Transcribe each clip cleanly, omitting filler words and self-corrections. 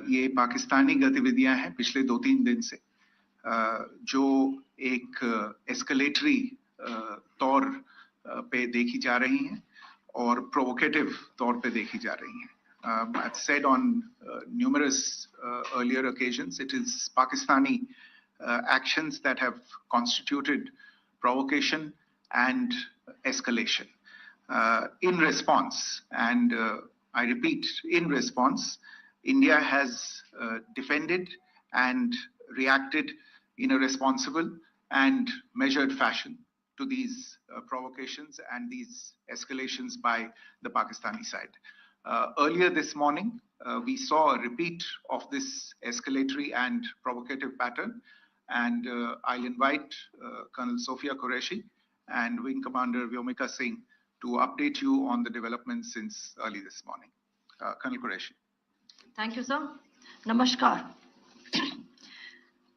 ये पाकिस्तानी गतिविधियां हैं पिछले 2-3 दिन से, जो एक एस्केलेटरी तौर पे देखी जा रही हैं और प्रोवोकेटिव तौर पे देखी जा रही हैं. I've said on numerous earlier occasions, it is Pakistani actions that have constituted provocation and escalation. In response, and I repeat, in response, India has defended and reacted in a responsible and measured fashion to these provocations and these escalations by the Pakistani side. Earlier this morning, we saw a repeat of this escalatory and provocative pattern, and I'll invite Colonel Sophia Qureshi and Wing Commander Vyomika Singh to update you on the developments since early this morning. Colonel Qureshi. Thank you, sir. नमस्कार.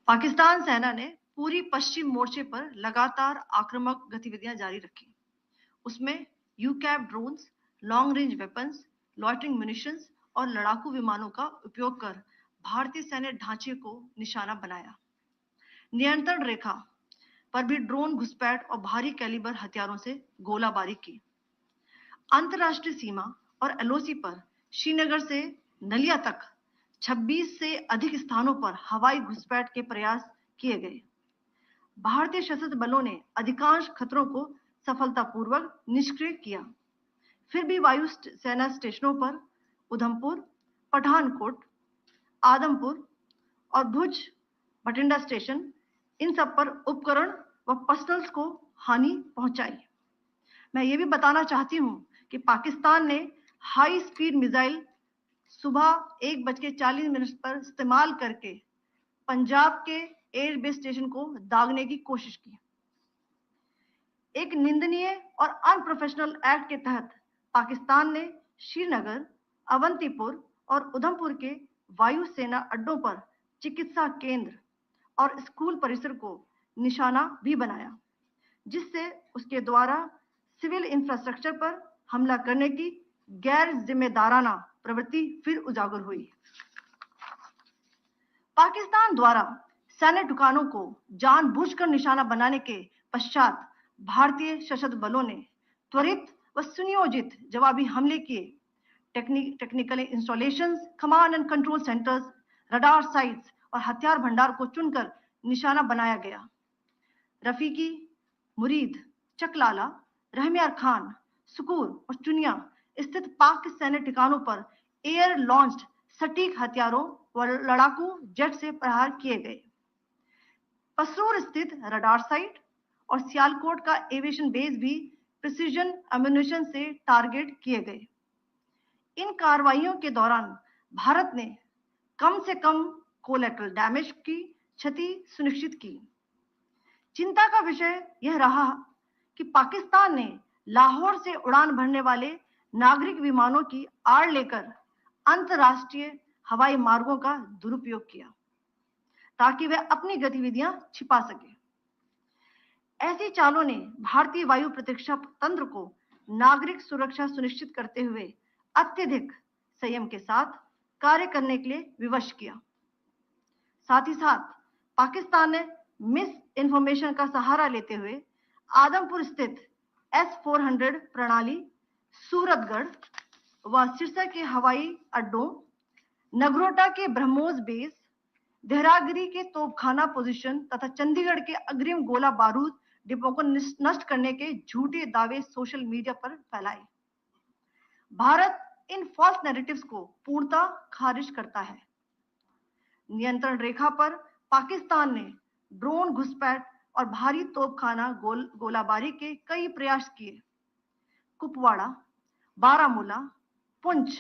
पाकिस्तान सेना ने पूरी पश्चिम मोर्चे पर लगातार आक्रामक गतिविधियां जारी रखी. उसमें यूकैप drones, long range weapons, loitering munitions और लड़ाकू विमानों का उपयोग कर भारतीय सैन्य ढांचे को निशाना बनाया. नियंत्रण रेखा पर भी ड्रोन घुसपैठ और भारी कैलिबर हथियारों से गोलाबारी की. अंतर्राष्ट्रीय सीमा और एलओसी पर श्रीनगर से नलिया तक 26 से अधिक स्थानों पर हवाई घुसपैठ के प्रयास किए गए. भारतीय सशस्त्र बलों ने अधिकांश खतरों को सफलतापूर्वक निष्क्रिय किया. फिर भी वायु सेना स्टेशनों पर उधमपुर, पठानकोट, आदमपुर और भुज बठिंडा स्टेशन, इन सब पर उपकरण व पर्सनल्स को हानि पहुंचाई. मैं ये भी बताना चाहती हूं कि पाकिस्तान ने हाई स्पीड मिसाइल सुबह 1:40 पर इस्तेमाल करके पंजाब के एयरबेस स्टेशन को दागने की कोशिश की. एक निंदनीय और अनप्रोफेशनल एक्ट के तहत पाकिस्तान ने श्रीनगर, अवंतीपुर और उधमपुर के वायु सेना अड्डों पर चिकित्सा केंद्र और स्कूल परिसर को निशाना भी बनाया, जिससे उसके द्वारा सिविल इंफ्रास्ट्रक्चर पर हमला करने की गैर जिम्मेदाराना प्रवृत्ति फिर उजागर हुई. पाकिस्तान द्वारा सैन्य ठिकानों को जानबूझकर निशाना बनाने के पश्चात भारतीय सशस्त्र बलों ने त्वरित व सुनियोजित जवाबी हमले किए. Technical installations, command and control centres, radar sites और हथियार भंडार को चुनकर निशाना बनाया गया. रफीकी, मुरीद, चकलाला, रहमियार खान, सुकूर और चुनिया स्थित पाक सैन्य ठिकानों पर एयर लॉन्च्ड सटीक हथियारों व लड़ाकू जेट से प्रहार किए गए. पसरूर स्थित रडार साइट और सियालकोट का एविएशन बेस भी प्रिसीजन एम्यूनिशन से टारगेट किए गए. इन कार्रवाइयों के दौरान भारत ने कम से कम कोलैटरल डैमेज की क्षति सुनिश्चित की. चिंता का विषय यह रहा कि पाकिस्तान ने लाहौर से उड़ान भरने वाले नागरिक विमानों की आड़ लेकर अंतर्राष्ट्रीय हवाई मार्गों का दुरुपयोग किया ताकि वह अपनी गतिविधियां छिपा सके. ऐसी चालों ने भारतीय वायु प्रतिरक्षा तंत्र को नागरिक सुरक्षा सुनिश्चित करते हुए अत्यधिक संयम के साथ कार्य करने के लिए विवश किया. साथ ही साथ पाकिस्तान ने मिस इंफॉर्मेशन का सहारा लेते हुए आदमपुर स्थित S-400 प्रणाली, सूरतगढ़ व सिरसा के हवाई अड्डों, नगरोटा के ब्रह्मोस बेस, देहरागिरी के तोपखाना पोजीशन तथा चंडीगढ़ के अग्रिम गोला बारूद डिपो को नष्ट करने के झूठे दावे सोशल मीडिया पर फैलाए. भारत इन फॉल्स नैरेटिव्स को पूर्णतः खारिज करता है. नियंत्रण रेखा पर पाकिस्तान ने ड्रोन घुसपैठ और भारी तोपखाना गोलाबारी के कई प्रयास किए. कुपवाड़ा, बारामूला, पुंछ,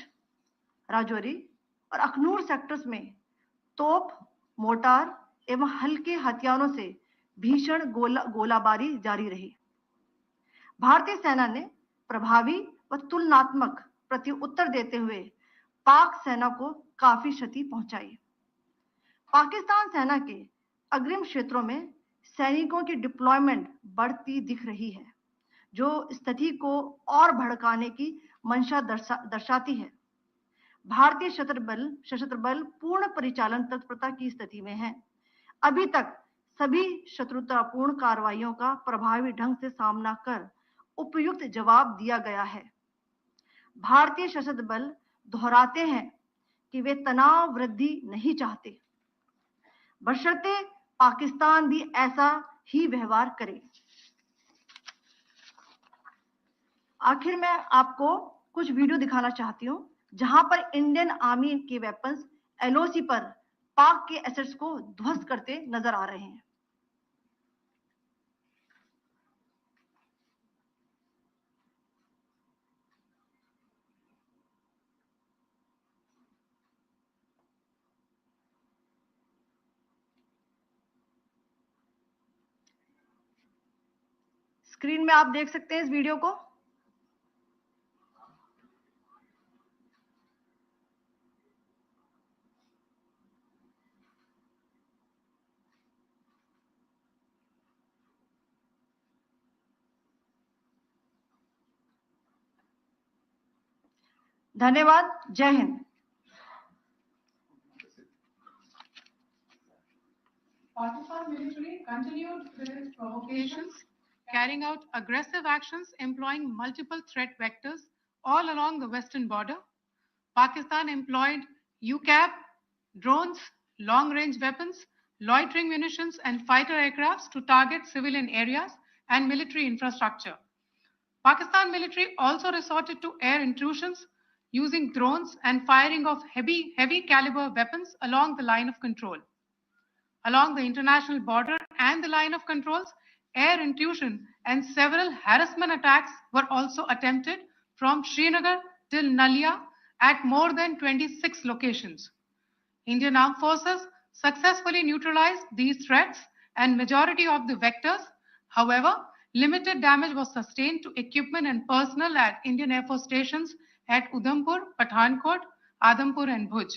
राजौरी और अखनूर सेक्टर्स में तोप, मोर्टार एवं हल्के हथियारों से भीषण गोलाबारी जारी रही. भारतीय सेना ने प्रभावी व तुलनात्मक प्रत्युत्तर देते हुए पाक सेना को काफी क्षति पहुंचाई. पाकिस्तान सेना के अग्रिम क्षेत्रों में सैनिकों की डिप्लॉयमेंट बढ़ती दिख रही है, जो स्थिति को और भड़काने की मंशा दर्शाती है. भारतीय सशस्त्र बल पूर्ण परिचालन तत्परता की स्थिति में है। अभी तक सभी शत्रुतापूर्ण कार्रवाइयों का प्रभावी ढंग से सामना कर उपयुक्त जवाब दिया गया है। भारतीय सशस्त्र बल दोहराते हैं कि वे तनाव वृद्धि नहीं चाहते, बशर्ते पाकिस्तान भी ऐसा ही व्यवहार करे। आखिर मैं आपको कुछ वीडियो दिखाना चाहती हूं जहां पर इंडियन आर्मी के वेपन्स एलओसी पर पाक के एसेट्स को ध्वस्त करते नजर आ रहे हैं। स्क्रीन में आप देख सकते हैं इस वीडियो को। धन्यवाद। जय Hind. Pakistan military continued their provocations, carrying out aggressive actions employing multiple threat vectors all along the western border. Pakistan employed UCAV, drones, long-range weapons, loitering munitions, and fighter aircrafts to target civilian areas and military infrastructure. Pakistan military also resorted to air intrusions using drones and firing of heavy caliber weapons along the line of control. Along the international border and the line of controls, air intrusion and several harassment attacks were also attempted from Srinagar till Nalia at more than 26 locations. Indian Armed Forces successfully neutralized these threats and majority of the vectors. However, limited damage was sustained to equipment and personnel at Indian Air Force stations at Udhampur, Pathankot, Adampur and Bhuj.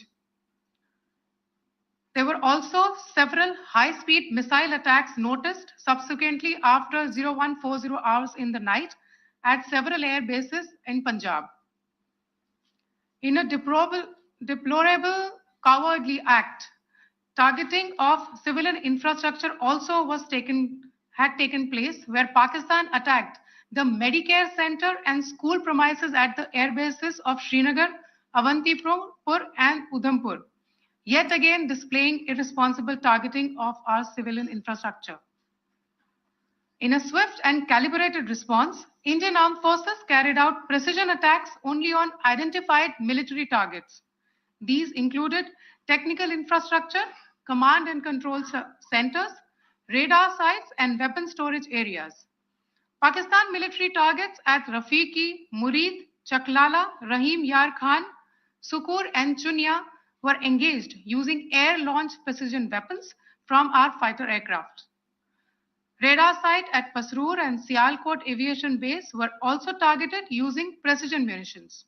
There were also several high-speed missile attacks noticed subsequently after 0140 hours in the night at several air bases in Punjab. In a deplorable cowardly act, targeting of civilian infrastructure also had taken place, where Pakistan attacked the Medicare Center and school premises at the air bases of Srinagar, Avantipur and Udhampur, yet again displaying irresponsible targeting of our civilian infrastructure. In a swift and calibrated response, Indian Armed Forces carried out precision attacks only on identified military targets. These included technical infrastructure, command and control centers, radar sites, and weapon storage areas. Pakistan military targets at Rafiqi, Murid, Chaklala, Rahim Yar Khan, Sukur, and Chunya were engaged using air-launched precision weapons from our fighter aircraft. Radar site at Pasroor and Sialkot Aviation Base were also targeted using precision munitions.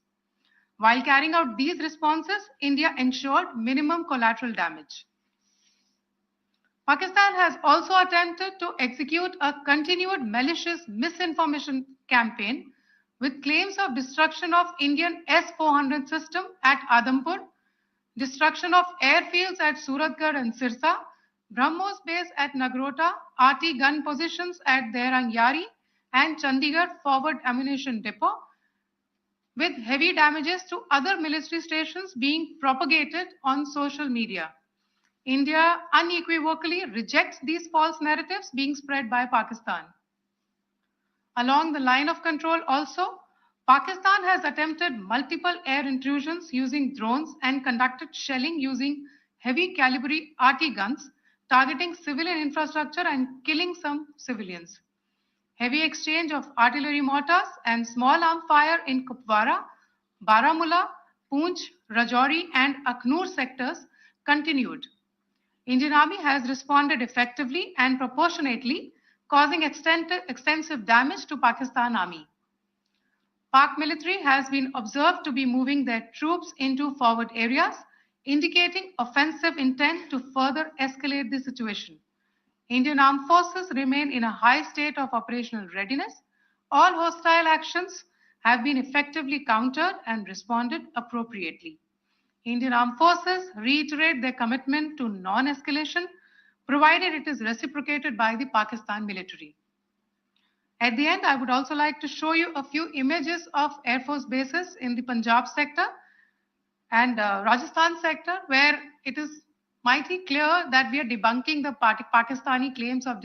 While carrying out these responses, India ensured minimum collateral damage. Pakistan has also attempted to execute a continued malicious misinformation campaign with claims of destruction of Indian S-400 system at Adampur, destruction of airfields at Suratgarh and Sirsa, BrahMos base at Nagrota, RT gun positions at Derang Yari, and Chandigarh forward ammunition depot, with heavy damages to other military stations being propagated on social media. India unequivocally rejects these false narratives being spread by Pakistan. Along the line of control also, Pakistan has attempted multiple air intrusions using drones and conducted shelling using heavy caliber RT guns, targeting civilian infrastructure and killing some civilians. Heavy exchange of artillery mortars and small arm fire in Kupwara, Baramulla, Poonch, Rajouri and Aknoor sectors continued. Indian Army has responded effectively and proportionately, causing extensive damage to Pakistan Army. Pak military has been observed to be moving their troops into forward areas, indicating offensive intent to further escalate the situation. Indian Armed Forces remain in a high state of operational readiness. All hostile actions have been effectively countered and responded appropriately. Indian Armed Forces reiterate their commitment to non-escalation, provided it is reciprocated by the Pakistan military. At the end, I would also like to show you a few images of Air Force bases in the Punjab sector and Rajasthan sector, where it is mighty clear that we are debunking the Pakistani claims of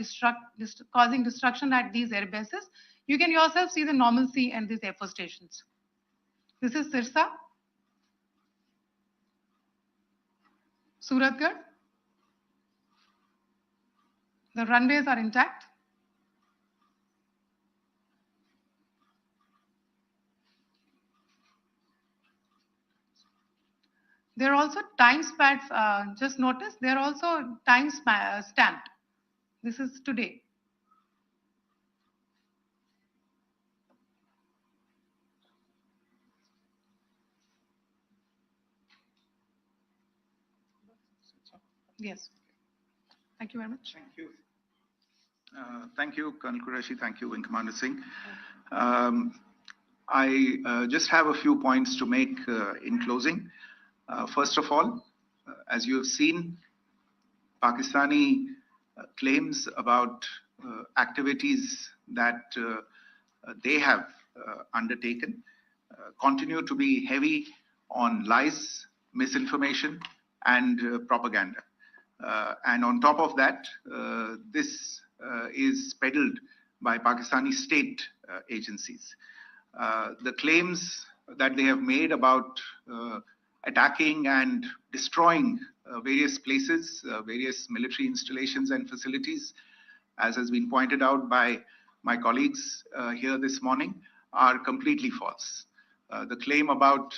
causing destruction at these air bases. You can yourself see the normalcy and these Air Force stations. This is Sirsa, Suratgarh. The runways are intact. There are also time stamped. Just notice there are also time stamped. This is today. Yes. Thank you very much. Thank you. Thank you, Colonel Qureshi. Thank you, Wing Commander Singh. I just have a few points to make in closing. First of all, as you have seen, Pakistani claims about activities that they have undertaken continue to be heavy on lies, misinformation, and propaganda. And on top of that, this is peddled by Pakistani state agencies. The claims that they have made about attacking and destroying various places, various military installations and facilities, as has been pointed out by my colleagues here this morning, are completely false. The claim about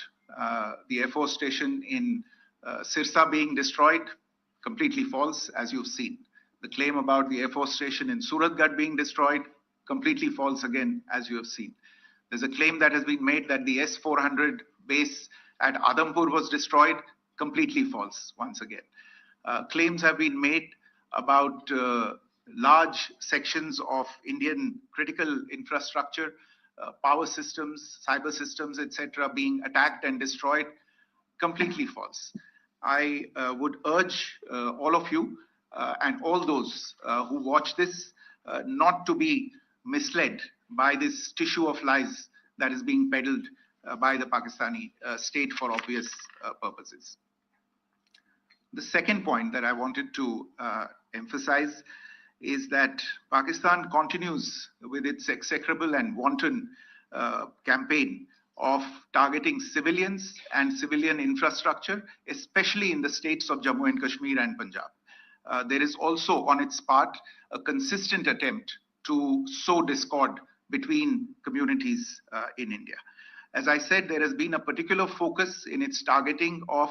the Air Force station in Sirsa being destroyed, completely false, as you've seen. The claim about the Air Force station in Suratgarh being destroyed, completely false again, as you have seen. There's a claim that has been made that the S-400 base at Adampur was destroyed, completely false, once again. Claims have been made about large sections of Indian critical infrastructure, power systems, cyber systems, etc., being attacked and destroyed, completely false. I would urge all of you and all those who watch this not to be misled by this tissue of lies that is being peddled by the Pakistani state for obvious purposes. The second point that I wanted to emphasize is that Pakistan continues with its execrable and wanton campaign of targeting civilians and civilian infrastructure, especially in the states of Jammu and Kashmir and Punjab. There is also on its part a consistent attempt to sow discord between communities in India. As I said, there has been a particular focus in its targeting of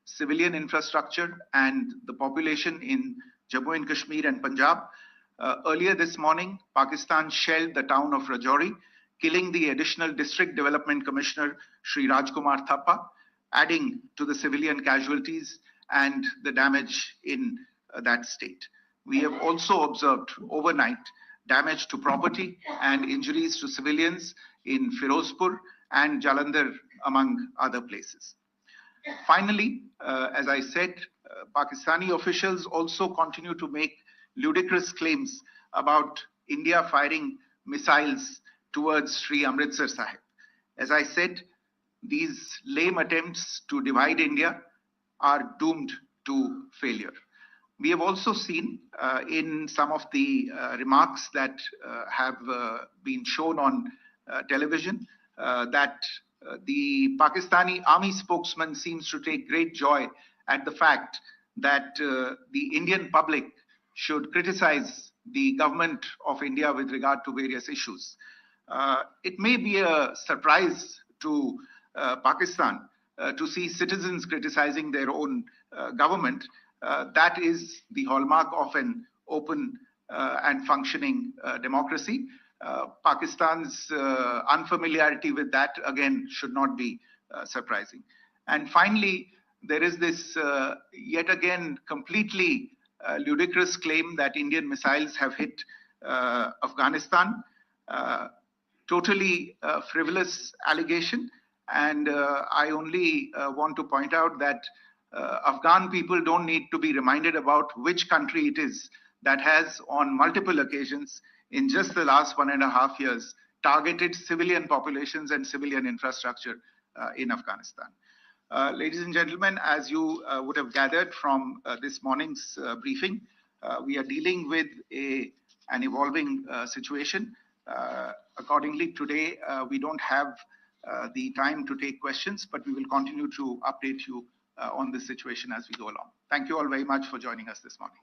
civilian infrastructure and the population in Jammu and Kashmir and Punjab. Earlier this morning, Pakistan shelled the town of Rajouri, killing the additional District Development Commissioner, Shri Rajkumar Thappa, adding to the civilian casualties and the damage in that state. We have also observed overnight damage to property and injuries to civilians in Firozpur and Jalandhar, among other places. Finally, as I said, Pakistani officials also continue to make ludicrous claims about India firing missiles towards Sri Amritsar Sahib. As I said, these lame attempts to divide India are doomed to failure. We have also seen in some of the remarks that have been shown on television that the Pakistani army spokesman seems to take great joy at the fact that the Indian public should criticize the government of India with regard to various issues. It may be a surprise to Pakistan to see citizens criticizing their own government. That is the hallmark of an open and functioning democracy. Pakistan's unfamiliarity with that, again, should not be surprising. And finally, there is this yet again completely ludicrous claim that Indian missiles have hit Afghanistan. Totally frivolous allegation. And I only want to point out that Afghan people don't need to be reminded about which country it is that has, on multiple occasions in just the last 1.5 years, targeted civilian populations and civilian infrastructure in Afghanistan. Ladies and gentlemen, as you would have gathered from this morning's briefing, we are dealing with an evolving situation. Accordingly, today we don't have the time to take questions, but we will continue to update you on this situation as we go along. Thank you all very much for joining us this morning.